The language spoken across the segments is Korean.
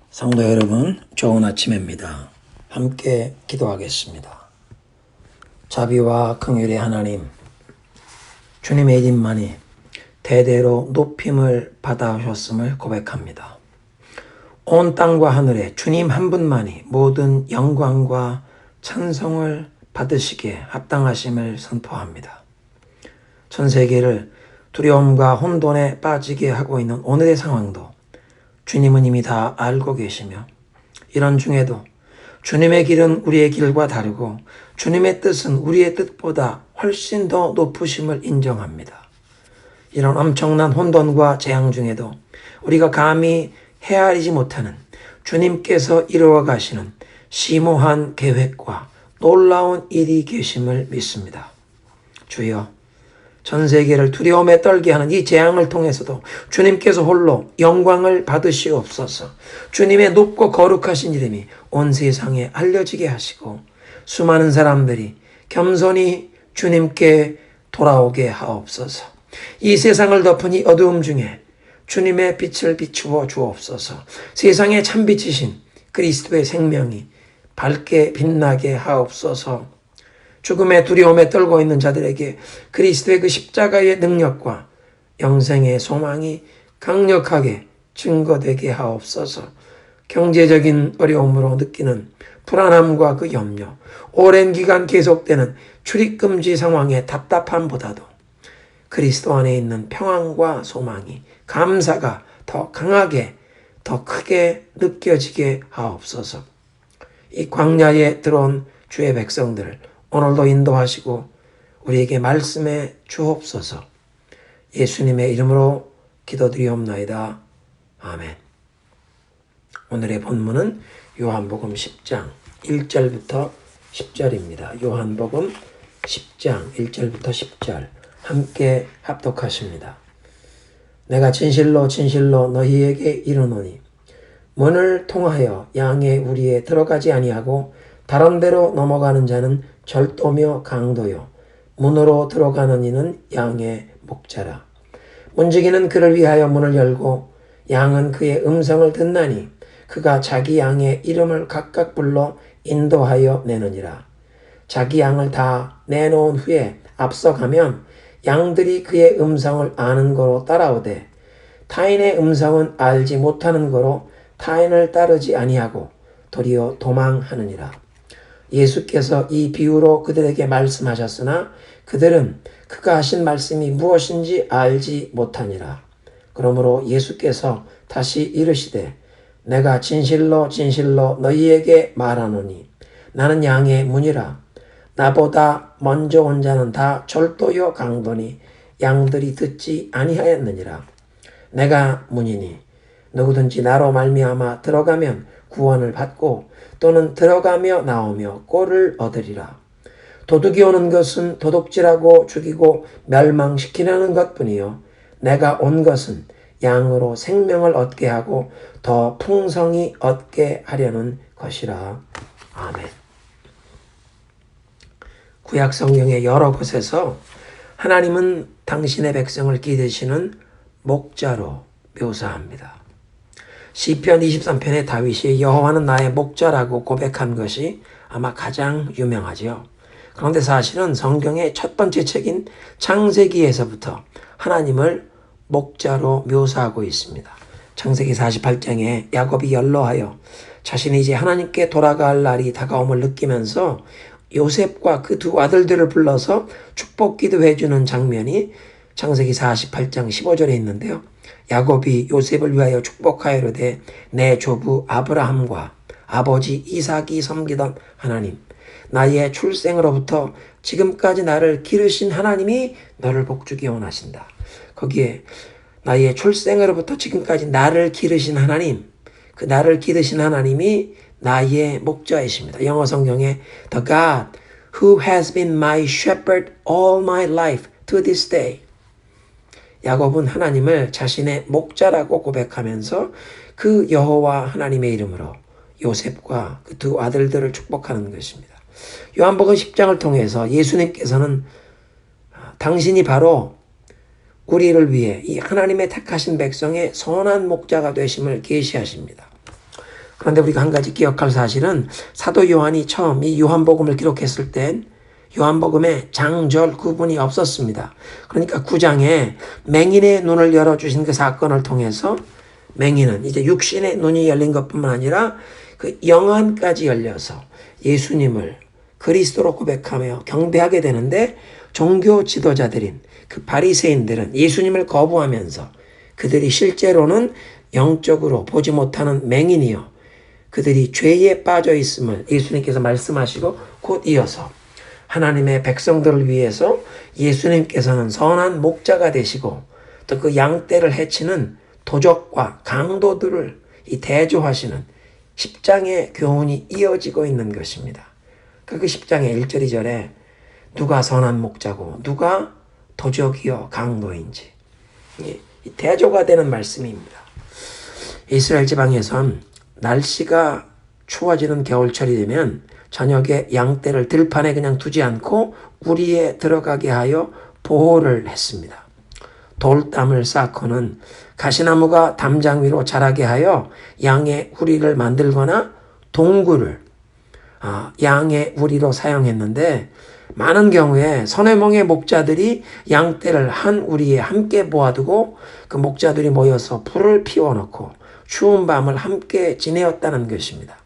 성도 여러분, 좋은 아침입니다. 함께 기도하겠습니다. 자비와 긍휼의 하나님, 주님의 이름만이 대대로 높임을 받아오셨음을 고백합니다. 온 땅과 하늘에 주님 한 분만이 모든 영광과 찬송을 받으시기에 합당하심을 선포합니다. 전 세계를 두려움과 혼돈에 빠지게 하고 있는 오늘의 상황도 주님은 이미 다 알고 계시며, 이런 중에도 주님의 길은 우리의 길과 다르고 주님의 뜻은 우리의 뜻보다 훨씬 더 높으심을 인정합니다. 이런 엄청난 혼돈과 재앙 중에도 우리가 감히 헤아리지 못하는 주님께서 이루어 가시는 심오한 계획과 놀라운 일이 계심을 믿습니다. 주여, 전 세계를 두려움에 떨게 하는 이 재앙을 통해서도 주님께서 홀로 영광을 받으시옵소서. 주님의 높고 거룩하신 이름이 온 세상에 알려지게 하시고 수많은 사람들이 겸손히 주님께 돌아오게 하옵소서. 이 세상을 덮은 이 어두움 중에 주님의 빛을 비추어 주옵소서. 세상의 참빛이신 그리스도의 생명이 밝게 빛나게 하옵소서. 죽음의 두려움에 떨고 있는 자들에게 그리스도의 그 십자가의 능력과 영생의 소망이 강력하게 증거되게 하옵소서. 경제적인 어려움으로 느끼는 불안함과 그 염려, 오랜 기간 계속되는 출입금지 상황의 답답함보다도 그리스도 안에 있는 평안과 소망이, 감사가 더 강하게, 더 크게 느껴지게 하옵소서. 이 광야에 들어온 주의 백성들을 오늘도 인도하시고 우리에게 말씀해 주옵소서. 예수님의 이름으로 기도드리옵나이다. 아멘. 오늘의 본문은 요한복음 10장 1절부터 10절입니다. 요한복음 10장 1절부터 10절 함께 합독하십니다. 내가 진실로 진실로 너희에게 이르노니 문을 통하여 양의 우리에 들어가지 아니하고 다른 데로 넘어가는 자는 절도며 강도요 문으로 들어가는 이는 양의 목자라. 문지기는 그를 위하여 문을 열고 양은 그의 음성을 듣나니 그가 자기 양의 이름을 각각 불러 인도하여 내느니라. 자기 양을 다 내놓은 후에 앞서가면 양들이 그의 음성을 아는 거로 따라오되 타인의 음성은 알지 못하는 거로 타인을 따르지 아니하고 도리어 도망하느니라. 예수께서 이 비유로 그들에게 말씀하셨으나 그들은 그가 하신 말씀이 무엇인지 알지 못하니라. 그러므로 예수께서 다시 이르시되 내가 진실로 진실로 너희에게 말하노니 나는 양의 문이라. 나보다 먼저 온 자는 다 절도요 강도니 양들이 듣지 아니하였느니라. 내가 문이니 누구든지 나로 말미암아 들어가면 구원을 받고 또는 들어가며 나오며 꼴을 얻으리라. 도둑이 오는 것은 도둑질하고 죽이고 멸망시키려는 것뿐이요 내가 온 것은 양으로 생명을 얻게 하고 더 풍성히 얻게 하려는 것이라. 아멘. 구약 성경의 여러 곳에서 하나님은 당신의 백성을 기르시는 목자로 묘사합니다. 시편 23편의 다윗이 여호와는 나의 목자라고 고백한 것이 아마 가장 유명하죠. 그런데 사실은 성경의 첫 번째 책인 창세기에서부터 하나님을 목자로 묘사하고 있습니다. 창세기 48장에 야곱이 연로하여 자신이 이제 하나님께 돌아갈 날이 다가옴을 느끼면서 요셉과 그 두 아들들을 불러서 축복 기도해주는 장면이 창세기 48장 15절에 있는데요. 야곱이 요셉을 위하여 축복하여르되 내 조부 아브라함과 아버지 이삭이 섬기던 하나님, 나의 출생으로부터 지금까지 나를 기르신 하나님이 너를 복주기 원하신다. 거기에 나의 출생으로부터 지금까지 나를 기르신 하나님, 그 나를 기르신 하나님이 나의 목자이십니다. 영어 성경에 The God who has been my shepherd all my life to this day. 야곱은 하나님을 자신의 목자라고 고백하면서 그 여호와 하나님의 이름으로 요셉과 그 두 아들들을 축복하는 것입니다. 요한복음 10장을 통해서 예수님께서는 당신이 바로 우리를 위해 이 하나님의 택하신 백성의 선한 목자가 되심을 계시하십니다. 그런데 우리가 한 가지 기억할 사실은 사도 요한이 처음 이 요한복음을 기록했을 땐 요한복음에 장절 구분이 없었습니다. 그러니까 9장에 맹인의 눈을 열어주신 그 사건을 통해서 맹인은 이제 육신의 눈이 열린 것뿐만 아니라 그 영안까지 열려서 예수님을 그리스도로 고백하며 경배하게 되는데, 종교 지도자들인 그 바리새인들은 예수님을 거부하면서 그들이 실제로는 영적으로 보지 못하는 맹인이요 그들이 죄에 빠져 있음을 예수님께서 말씀하시고, 곧 이어서 하나님의 백성들을 위해서 예수님께서는 선한 목자가 되시고 또 그 양떼를 해치는 도적과 강도들을 대조하시는 10장의 교훈이 이어지고 있는 것입니다. 그 10장의 1절 2절에 누가 선한 목자고 누가 도적이요 강도인지 대조가 되는 말씀입니다. 이스라엘 지방에선 날씨가 추워지는 겨울철이 되면 저녁에 양떼를 들판에 그냥 두지 않고 우리에 들어가게 하여 보호를 했습니다. 돌담을 쌓고는 가시나무가 담장 위로 자라게 하여 양의 우리를 만들거나 동굴을 양의 우리로 사용했는데, 많은 경우에 선회몽의 목자들이 양떼를 한 우리에 함께 모아두고 그 목자들이 모여서 불을 피워놓고 추운 밤을 함께 지내었다는 것입니다.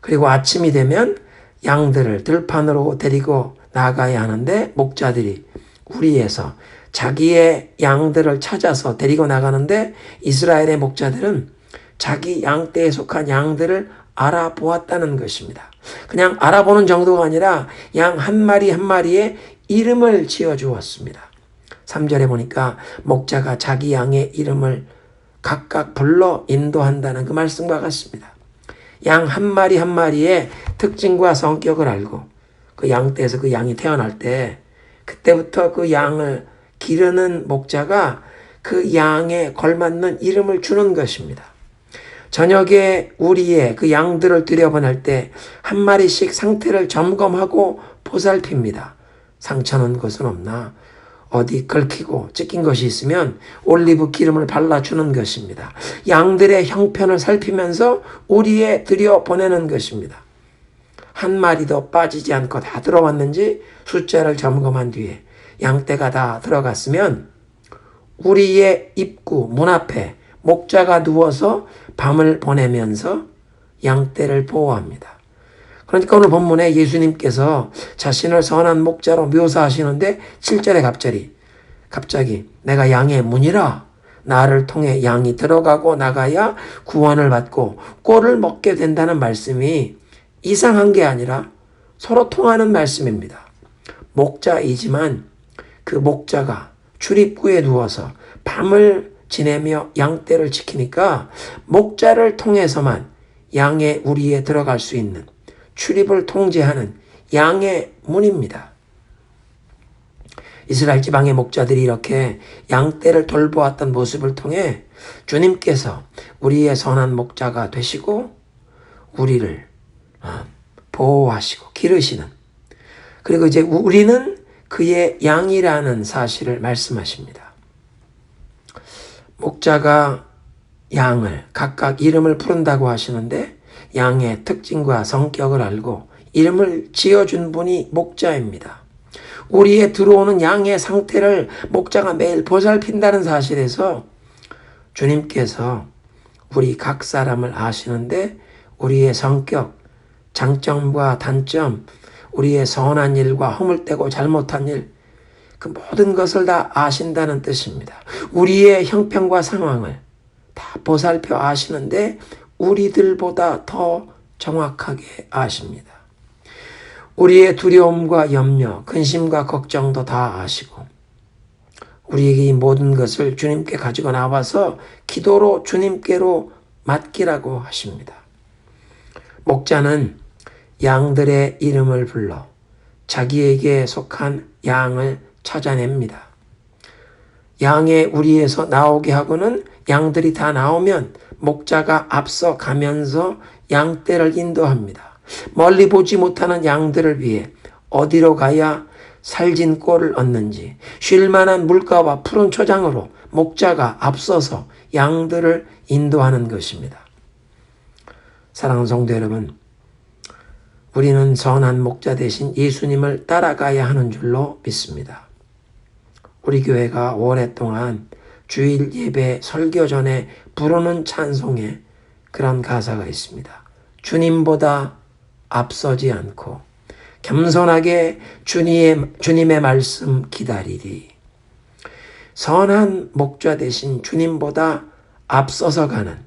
그리고 아침이 되면 양들을 들판으로 데리고 나가야 하는데, 목자들이 우리에서 자기의 양들을 찾아서 데리고 나가는데, 이스라엘의 목자들은 자기 양떼에 속한 양들을 알아보았다는 것입니다. 그냥 알아보는 정도가 아니라 양 한 마리 한 마리에 이름을 지어주었습니다. 3절에 보니까 목자가 자기 양의 이름을 각각 불러 인도한다는 그 말씀과 같습니다. 양 한 마리 한 마리의 특징과 성격을 알고 그 양떼에서 그 양이 태어날 때 그때부터 그 양을 기르는 목자가 그 양에 걸맞는 이름을 주는 것입니다. 저녁에 우리의 그 양들을 들여보낼 때 한 마리씩 상태를 점검하고 보살핍니다. 상처는 것은 없나? 어디 긁히고 찢긴 것이 있으면 올리브 기름을 발라주는 것입니다. 양들의 형편을 살피면서 우리에 들여보내는 것입니다. 한 마리도 빠지지 않고 다 들어왔는지 숫자를 점검한 뒤에 양떼가 다 들어갔으면 우리의 입구 문 앞에 목자가 누워서 밤을 보내면서 양떼를 보호합니다. 그러니까 오늘 본문에 예수님께서 자신을 선한 목자로 묘사하시는데 7절에 갑자기 내가 양의 문이라, 나를 통해 양이 들어가고 나가야 구원을 받고 꼴을 먹게 된다는 말씀이 이상한 게 아니라 서로 통하는 말씀입니다. 목자이지만 그 목자가 출입구에 누워서 밤을 지내며 양떼를 지키니까 목자를 통해서만 양의 우리에 들어갈 수 있는 출입을 통제하는 양의 문입니다. 이스라엘 지방의 목자들이 이렇게 양떼를 돌보았던 모습을 통해 주님께서 우리의 선한 목자가 되시고 우리를 보호하시고 기르시는, 그리고 이제 우리는 그의 양이라는 사실을 말씀하십니다. 목자가 양을 각각 이름을 부른다고 하시는데 양의 특징과 성격을 알고 이름을 지어준 분이 목자입니다. 우리에 들어오는 양의 상태를 목자가 매일 보살핀다는 사실에서 주님께서 우리 각 사람을 아시는데 우리의 성격, 장점과 단점, 우리의 선한 일과 허물되고 잘못한 일, 그 모든 것을 다 아신다는 뜻입니다. 우리의 형편과 상황을 다 보살펴 아시는데 우리들보다 더 정확하게 아십니다. 우리의 두려움과 염려, 근심과 걱정도 다 아시고 우리에게 이 모든 것을 주님께 가지고 나와서 기도로 주님께로 맡기라고 하십니다. 목자는 양들의 이름을 불러 자기에게 속한 양을 찾아냅니다. 양의 우리에서 나오게 하고는 양들이 다 나오면 목자가 앞서 가면서 양떼를 인도합니다. 멀리 보지 못하는 양들을 위해 어디로 가야 살진 꼴을 얻는지 쉴 만한 물가와 푸른 초장으로 목자가 앞서서 양들을 인도하는 것입니다. 사랑하는 성도 여러분, 우리는 선한 목자 대신 예수님을 따라가야 하는 줄로 믿습니다. 우리 교회가 오랫동안 주일 예배 설교 전에 부르는 찬송에 그런 가사가 있습니다. 주님보다 앞서지 않고 겸손하게 주님의 말씀 기다리리. 선한 목자 대신 주님보다 앞서서 가는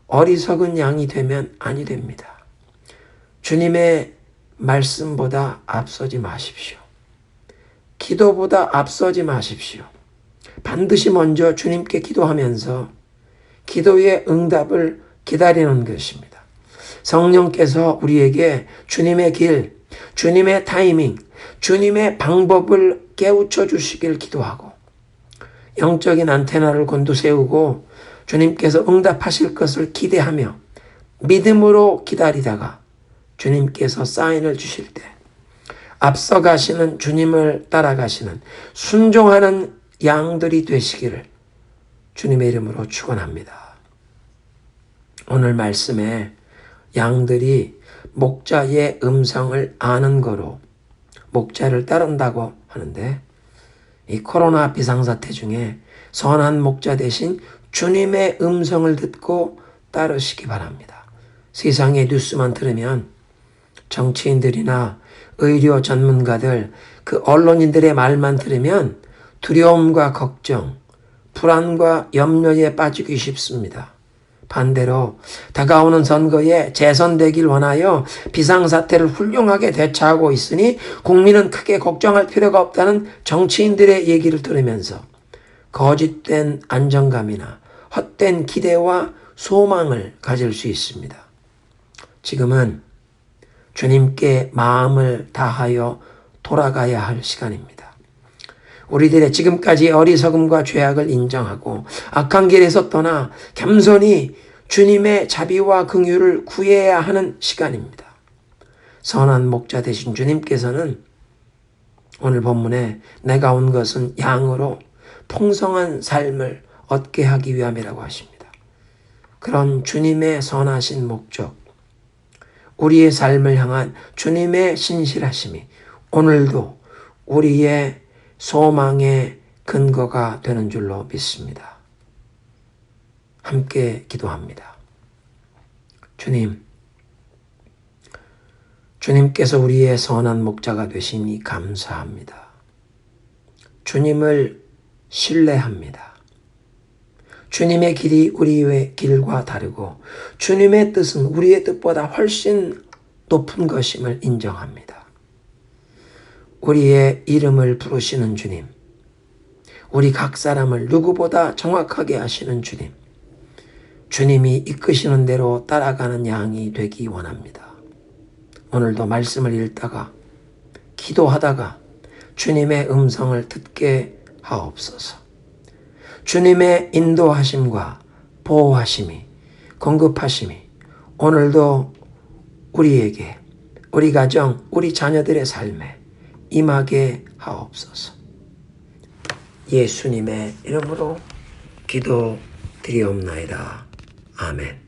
어리석은 양이 되면 아니 됩니다. 주님의 말씀보다 앞서지 마십시오. 기도보다 앞서지 마십시오. 반드시 먼저 주님께 기도하면서 기도의 응답을 기다리는 것입니다. 성령께서 우리에게 주님의 길, 주님의 타이밍, 주님의 방법을 깨우쳐 주시길 기도하고 영적인 안테나를 곤두세우고 주님께서 응답하실 것을 기대하며 믿음으로 기다리다가 주님께서 사인을 주실 때 앞서가시는 주님을 따라가시는 순종하는 양들이 되시기를 주님의 이름으로 축원합니다. 오늘 말씀에 양들이 목자의 음성을 아는 거로 목자를 따른다고 하는데 이 코로나 비상사태 중에 선한 목자 대신 주님의 음성을 듣고 따르시기 바랍니다. 세상의 뉴스만 들으면 정치인들이나 의료 전문가들, 그 언론인들의 말만 들으면 두려움과 걱정, 불안과 염려에 빠지기 쉽습니다. 반대로 다가오는 선거에 재선되길 원하여 비상사태를 훌륭하게 대처하고 있으니 국민은 크게 걱정할 필요가 없다는 정치인들의 얘기를 들으면서 거짓된 안정감이나 헛된 기대와 소망을 가질 수 있습니다. 지금은 주님께 마음을 다하여 돌아가야 할 시간입니다. 우리들의 지금까지 어리석음과 죄악을 인정하고 악한 길에서 떠나 겸손히 주님의 자비와 긍휼을 구해야 하는 시간입니다. 선한 목자 되신 주님께서는 오늘 본문에 내가 온 것은 양으로 풍성한 삶을 얻게 하기 위함이라고 하십니다. 그런 주님의 선하신 목적, 우리의 삶을 향한 주님의 신실하심이 오늘도 우리의 소망의 근거가 되는 줄로 믿습니다. 함께 기도합니다. 주님께서 우리의 선한 목자가 되시니 감사합니다. 주님을 신뢰합니다. 주님의 길이 우리의 길과 다르고 주님의 뜻은 우리의 뜻보다 훨씬 높은 것임을 인정합니다. 우리의 이름을 부르시는 주님, 우리 각 사람을 누구보다 정확하게 아시는 주님, 주님이 이끄시는 대로 따라가는 양이 되기 원합니다. 오늘도 말씀을 읽다가 기도하다가 주님의 음성을 듣게 하옵소서. 주님의 인도하심과 보호하심이, 공급하심이 오늘도 우리에게, 우리 가정, 우리 자녀들의 삶에 임하게 하옵소서. 예수님의 이름으로 기도드리옵나이다. 아멘.